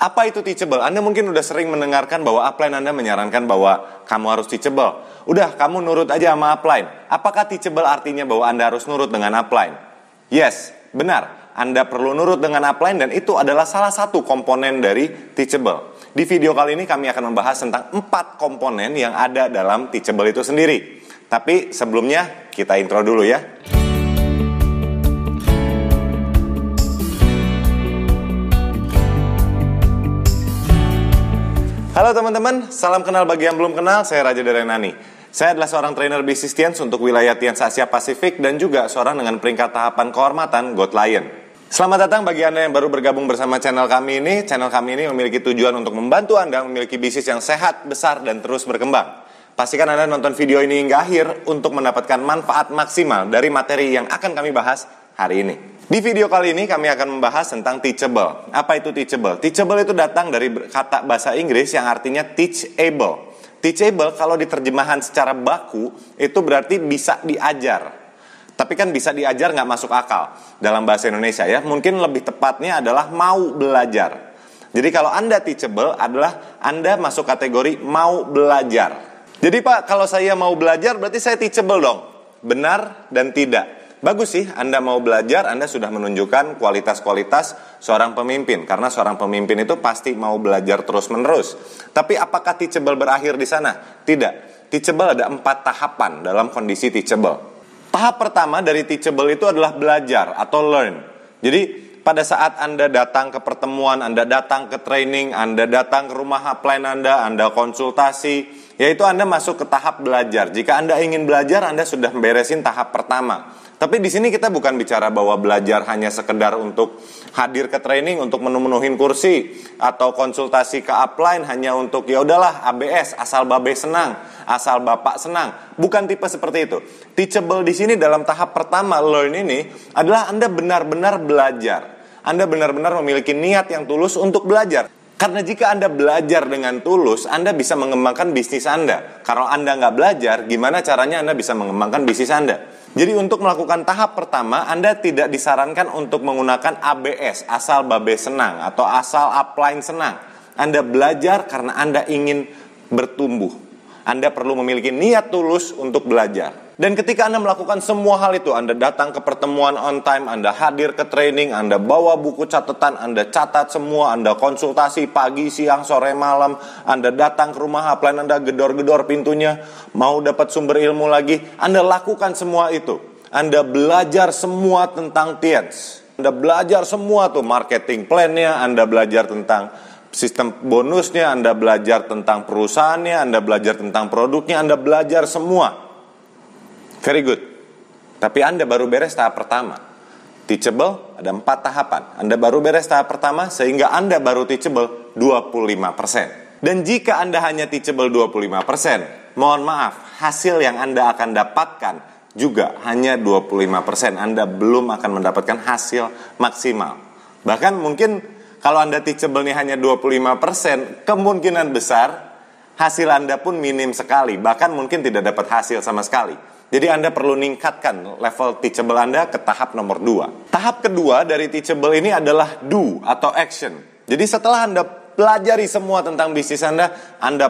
Apa itu teachable? Anda mungkin udah sering mendengarkan bahwa upline Anda menyarankan bahwa kamu harus teachable. Udah, kamu nurut aja sama upline. Apakah teachable artinya bahwa Anda harus nurut dengan upline? Yes, benar. Anda perlu nurut dengan upline dan itu adalah salah satu komponen dari teachable. Di video kali ini kami akan membahas tentang 4 komponen yang ada dalam teachable itu sendiri. Tapi sebelumnya kita intro dulu ya. Halo teman-teman, salam kenal bagi yang belum kenal, saya Raja Darenani. Saya adalah seorang trainer bisnis Tians untuk wilayah Tians Asia Pasifik dan juga seorang dengan peringkat tahapan kehormatan Gold Lion. Selamat datang bagi Anda yang baru bergabung bersama channel kami ini. Channel kami ini memiliki tujuan untuk membantu Anda memiliki bisnis yang sehat, besar, dan terus berkembang. Pastikan Anda nonton video ini hingga akhir untuk mendapatkan manfaat maksimal dari materi yang akan kami bahas hari ini. Di video kali ini kami akan membahas tentang teachable. Apa itu teachable? Teachable itu datang dari kata bahasa Inggris yang artinya teachable. Teachable kalau diterjemahan secara baku itu berarti bisa diajar. Tapi kan bisa diajar nggak masuk akal dalam bahasa Indonesia ya. Mungkin lebih tepatnya adalah mau belajar. Jadi kalau Anda teachable adalah Anda masuk kategori mau belajar. Jadi Pak, kalau saya mau belajar berarti saya teachable dong. Benar dan tidak. Bagus sih, Anda mau belajar, Anda sudah menunjukkan kualitas-kualitas seorang pemimpin. Karena seorang pemimpin itu pasti mau belajar terus-menerus. Tapi apakah teachable berakhir di sana? Tidak. Teachable ada 4 tahapan dalam kondisi teachable. Tahap pertama dari teachable itu adalah belajar atau learn. Jadi pada saat Anda datang ke pertemuan, Anda datang ke training, Anda datang ke rumah upline Anda konsultasi, yaitu Anda masuk ke tahap belajar. Jika Anda ingin belajar, Anda sudah beresin tahap pertama. Tapi di sini kita bukan bicara bahwa belajar hanya sekedar untuk hadir ke training, untuk menuhin kursi, atau konsultasi ke upline hanya untuk ya udahlah ABS, asal babe senang, asal bapak senang. Bukan tipe seperti itu. Teachable di sini dalam tahap pertama learn ini adalah Anda benar-benar belajar. Anda benar-benar memiliki niat yang tulus untuk belajar. Karena jika Anda belajar dengan tulus, Anda bisa mengembangkan bisnis Anda. Kalau Anda nggak belajar, gimana caranya Anda bisa mengembangkan bisnis Anda? Jadi untuk melakukan tahap pertama, Anda tidak disarankan untuk menggunakan ABS, asal babe senang, atau asal upline senang. Anda belajar karena Anda ingin bertumbuh. Anda perlu memiliki niat tulus untuk belajar. Dan ketika Anda melakukan semua hal itu, Anda datang ke pertemuan on time, Anda hadir ke training, Anda bawa buku catatan, Anda catat semua, Anda konsultasi pagi, siang, sore, malam, Anda datang ke rumah upline, Anda gedor-gedor pintunya, mau dapat sumber ilmu lagi, Anda lakukan semua itu. Anda belajar semua tentang Tians. Anda belajar semua tuh marketing plan-nya, Anda belajar tentang sistem bonusnya, Anda belajar tentang perusahaannya, Anda belajar tentang produknya, Anda belajar semua. Very good. Tapi Anda baru beres tahap pertama. Teachable ada 4 tahapan. Anda baru beres tahap pertama sehingga Anda baru teachable 25%. Dan jika Anda hanya teachable 25%, mohon maaf, hasil yang Anda akan dapatkan juga hanya 25%. Anda belum akan mendapatkan hasil maksimal. Bahkan mungkin kalau Anda teachable-nya hanya 25%, kemungkinan besar hasil Anda pun minim sekali. Bahkan mungkin tidak dapat hasil sama sekali. Jadi Anda perlu meningkatkan level teachable Anda ke tahap nomor 2. Tahap kedua dari teachable ini adalah do atau action. Jadi setelah Anda pelajari semua tentang bisnis Anda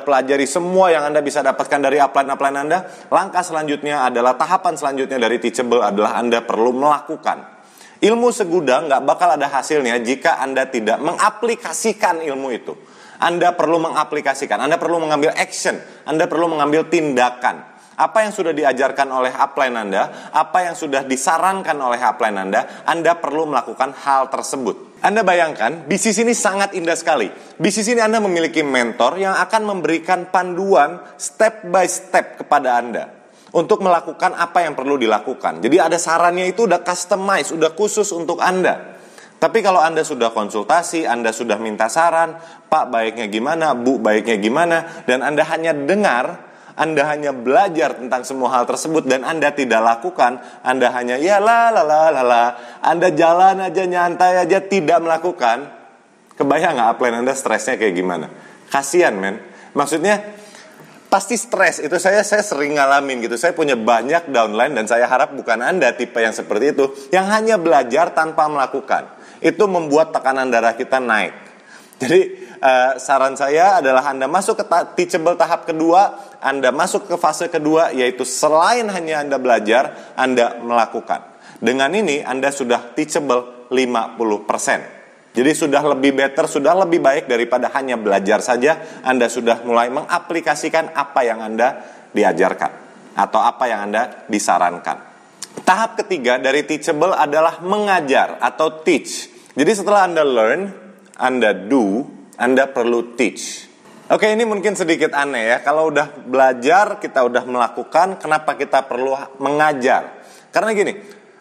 pelajari semua yang Anda bisa dapatkan dari upline-upline Anda, langkah selanjutnya adalah tahapan selanjutnya dari teachable adalah Anda perlu melakukan. Ilmu segudang nggak bakal ada hasilnya jika Anda tidak mengaplikasikan ilmu itu. Anda perlu mengaplikasikan, Anda perlu mengambil action, Anda perlu mengambil tindakan. Apa yang sudah diajarkan oleh upline Anda, apa yang sudah disarankan oleh upline Anda perlu melakukan hal tersebut. Anda bayangkan, bisnis ini sangat indah sekali. Bisnis ini Anda memiliki mentor yang akan memberikan panduan step by step kepada Anda untuk melakukan apa yang perlu dilakukan. Jadi ada sarannya itu udah customize, udah khusus untuk Anda. Tapi kalau Anda sudah konsultasi, Anda sudah minta saran, Pak baiknya gimana, Bu baiknya gimana, dan Anda hanya dengar, Anda hanya belajar tentang semua hal tersebut dan Anda tidak lakukan, Anda hanya ya Anda jalan aja, nyantai aja, tidak melakukan. Kebayang nggak upline Anda stresnya kayak gimana? Kasian men. Maksudnya pasti stres. Itu saya sering ngalamin gitu. Saya punya banyak downline dan saya harap bukan Anda tipe yang seperti itu, yang hanya belajar tanpa melakukan. Itu membuat tekanan darah kita naik. Jadi saran saya adalah Anda masuk ke teachable tahap kedua, Anda masuk ke fase kedua, yaitu selain hanya Anda belajar, Anda melakukan. Dengan ini Anda sudah teachable 50%. Jadi sudah lebih better, sudah lebih baik daripada hanya belajar saja. Anda sudah mulai mengaplikasikan apa yang Anda diajarkan atau apa yang Anda disarankan. Tahap ketiga dari teachable adalah mengajar atau teach. Jadi setelah Anda learn, Anda do, Anda perlu teach. Oke, ini mungkin sedikit aneh ya. Kalau udah belajar, kita udah melakukan, kenapa kita perlu mengajar? Karena gini,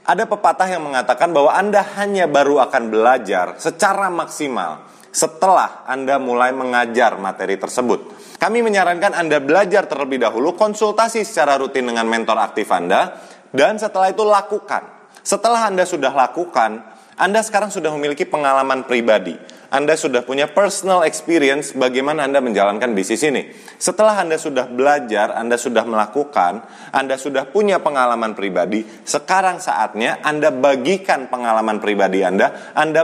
ada pepatah yang mengatakan bahwa Anda hanya baru akan belajar secara maksimal setelah Anda mulai mengajar materi tersebut. Kami menyarankan Anda belajar terlebih dahulu, konsultasi secara rutin dengan mentor aktif Anda, dan setelah itu lakukan. Setelah Anda sudah lakukan, Anda sekarang sudah memiliki pengalaman pribadi. Anda sudah punya personal experience bagaimana Anda menjalankan bisnis ini. Setelah Anda sudah belajar, Anda sudah melakukan, Anda sudah punya pengalaman pribadi, sekarang saatnya Anda bagikan pengalaman pribadi Anda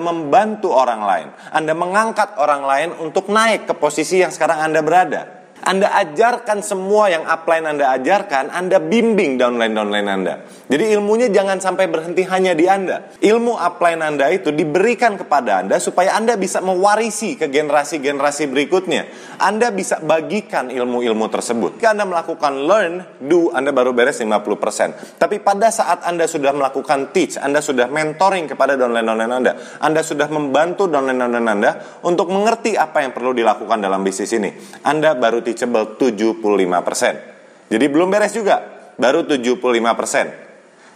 membantu orang lain, Anda mengangkat orang lain untuk naik ke posisi yang sekarang Anda berada. Anda ajarkan semua yang upline Anda ajarkan, Anda bimbing downline Anda. Jadi ilmunya jangan sampai berhenti hanya di Anda. Ilmu upline Anda itu diberikan kepada Anda supaya Anda bisa mewarisi ke generasi-generasi berikutnya. Anda bisa bagikan ilmu-ilmu tersebut. Jika Anda melakukan learn, do, Anda baru beres 50%. Tapi pada saat Anda sudah melakukan teach, Anda sudah mentoring kepada downline Anda sudah membantu downline Anda untuk mengerti apa yang perlu dilakukan dalam bisnis ini. Anda baru teachable 75%. Jadi belum beres juga, baru 75%.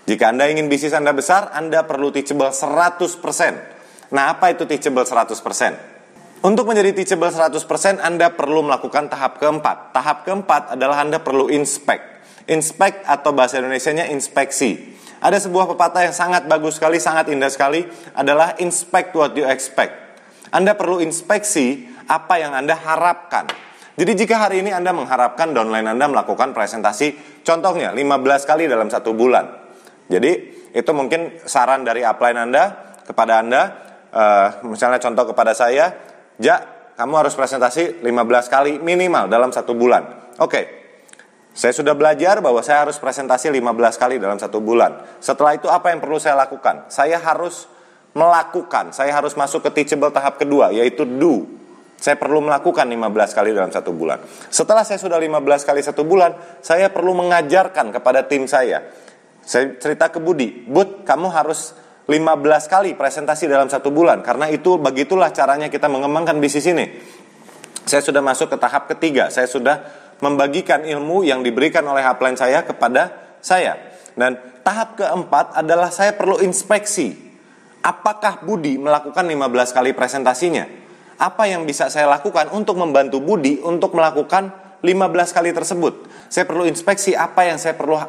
Jika Anda ingin bisnis Anda besar, Anda perlu teachable 100%. Nah, apa itu teachable 100%? Untuk menjadi teachable 100%, Anda perlu melakukan tahap keempat. Tahap keempat adalah Anda perlu inspect. Inspect atau bahasa Indonesianya inspeksi. Ada sebuah pepatah yang sangat bagus sekali, sangat indah sekali, adalah inspect what you expect. Anda perlu inspeksi apa yang Anda harapkan. Jadi jika hari ini Anda mengharapkan downline Anda melakukan presentasi, contohnya 15 kali dalam 1 bulan. Jadi itu mungkin saran dari upline Anda kepada Anda, misalnya contoh kepada saya, kamu harus presentasi 15 kali minimal dalam 1 bulan. Oke, saya sudah belajar bahwa saya harus presentasi 15 kali dalam 1 bulan. Setelah itu apa yang perlu saya lakukan? Saya harus melakukan, saya harus masuk ke teachable tahap kedua, yaitu do. Saya perlu melakukan 15 kali dalam 1 bulan. Setelah saya sudah 15 kali 1 bulan, saya perlu mengajarkan kepada tim saya. Saya cerita ke Budi, Bud, kamu harus 15 kali presentasi dalam 1 bulan. Karena itu, begitulah caranya kita mengembangkan bisnis ini. Saya sudah masuk ke tahap ketiga. Saya sudah membagikan ilmu yang diberikan oleh upline saya kepada saya. Dan tahap keempat adalah saya perlu inspeksi. Apakah Budi melakukan 15 kali presentasinya? Apa yang bisa saya lakukan untuk membantu Budi untuk melakukan 15 kali tersebut? Saya perlu inspeksi apa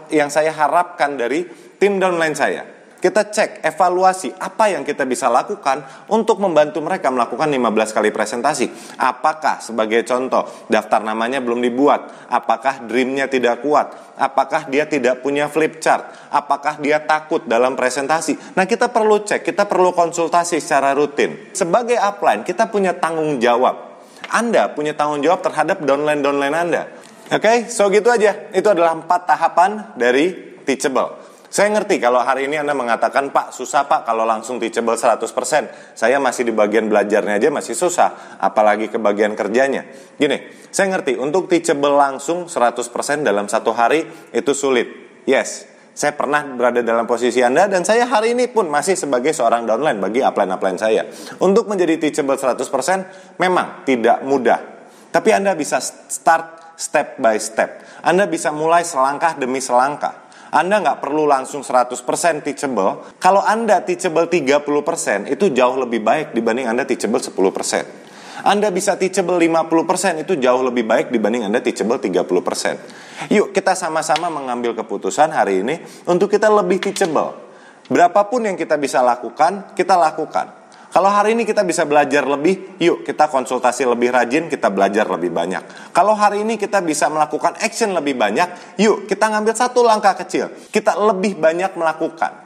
yang saya harapkan dari tim downline saya. Kita cek, evaluasi apa yang kita bisa lakukan untuk membantu mereka melakukan 15 kali presentasi. Apakah sebagai contoh daftar namanya belum dibuat? Apakah dreamnya tidak kuat? Apakah dia tidak punya flip chart? Apakah dia takut dalam presentasi? Nah, kita perlu cek, kita perlu konsultasi secara rutin. Sebagai upline, kita punya tanggung jawab. Anda punya tanggung jawab terhadap downline Anda. Oke, so gitu aja. Itu adalah 4 tahapan dari teachable. Saya ngerti kalau hari ini Anda mengatakan, Pak, susah Pak kalau langsung teachable 100%. Saya masih di bagian belajarnya aja masih susah, apalagi ke bagian kerjanya. Gini, saya ngerti, untuk teachable langsung 100% dalam 1 hari itu sulit. Yes, saya pernah berada dalam posisi Anda dan saya hari ini pun masih sebagai seorang downline bagi upline-upline saya. Untuk menjadi teachable 100% memang tidak mudah. Tapi Anda bisa start step by step. Anda bisa mulai selangkah demi selangkah. Anda nggak perlu langsung 100% teachable. Kalau Anda teachable 30%, itu jauh lebih baik dibanding Anda teachable 10%. Anda bisa teachable 50%, itu jauh lebih baik dibanding Anda teachable 30%. Yuk kita sama-sama mengambil keputusan hari ini untuk kita lebih teachable. Berapapun yang kita bisa lakukan, kita lakukan. Kalau hari ini kita bisa belajar lebih, yuk kita konsultasi lebih rajin, kita belajar lebih banyak. Kalau hari ini kita bisa melakukan action lebih banyak, yuk kita ngambil 1 langkah kecil. Kita lebih banyak melakukan.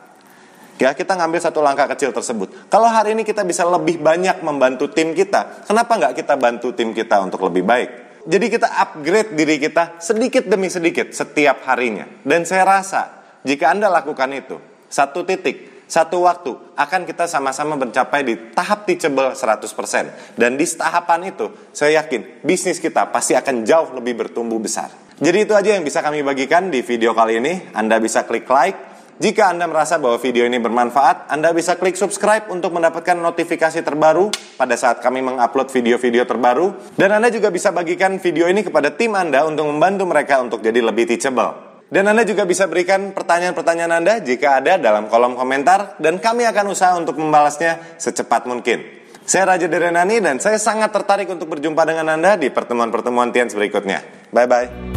Ya, kita ngambil satu langkah kecil tersebut. Kalau hari ini kita bisa lebih banyak membantu tim kita, kenapa nggak kita bantu tim kita untuk lebih baik? Jadi kita upgrade diri kita sedikit demi sedikit setiap harinya. Dan saya rasa, jika Anda lakukan itu, satu titik, satu waktu, akan kita sama-sama mencapai di tahap teachable 100%. Dan di tahapan itu, saya yakin bisnis kita pasti akan jauh lebih bertumbuh besar. Jadi itu aja yang bisa kami bagikan di video kali ini. Anda bisa klik like. Jika Anda merasa bahwa video ini bermanfaat, Anda bisa klik subscribe untuk mendapatkan notifikasi terbaru pada saat kami mengupload video-video terbaru. Dan Anda juga bisa bagikan video ini kepada tim Anda untuk membantu mereka untuk jadi lebih teachable. Dan Anda juga bisa berikan pertanyaan-pertanyaan Anda jika ada dalam kolom komentar, dan kami akan usaha untuk membalasnya secepat mungkin. Saya Raja Derenani dan saya sangat tertarik untuk berjumpa dengan Anda di pertemuan-pertemuan Tians berikutnya. Bye-bye.